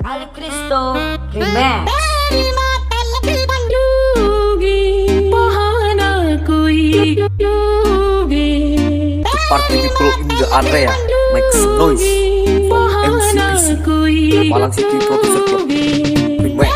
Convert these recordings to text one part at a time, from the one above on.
Ali Cristo Remix. Party people in the area make some noise from MCPC Malang City Producer Club Remix.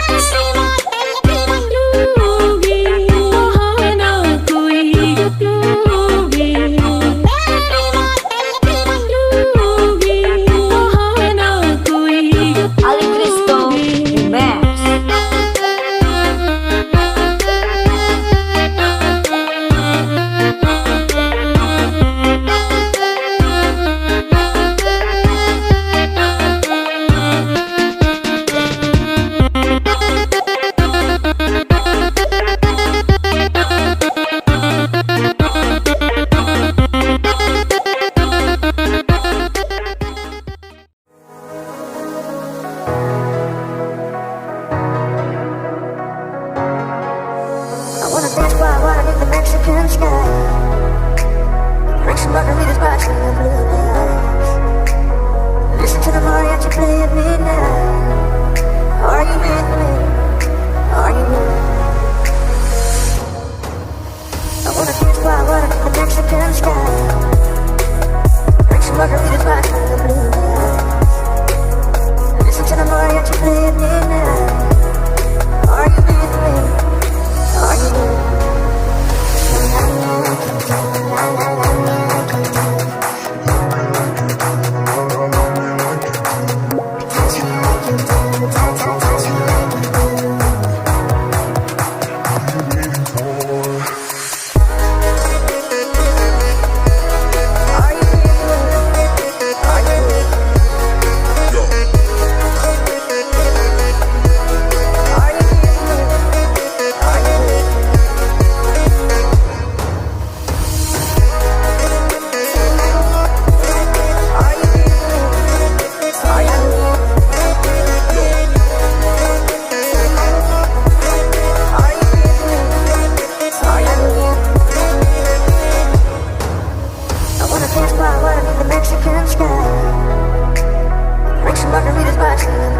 Ali Cristo Remix. I wanna dance by water in the Mexican sky. Drink some margaritas, watch the blue lights. Listen to the mariachi play at midnight. Are you with me? Are you with me? I wanna dance by water in the Mexican sky. Drink some margaritas, watch the blue lights. Listen to the mariachi play at midnight. Are you with me? Are you with me? Mexican sky. Drink some margaritas, watch the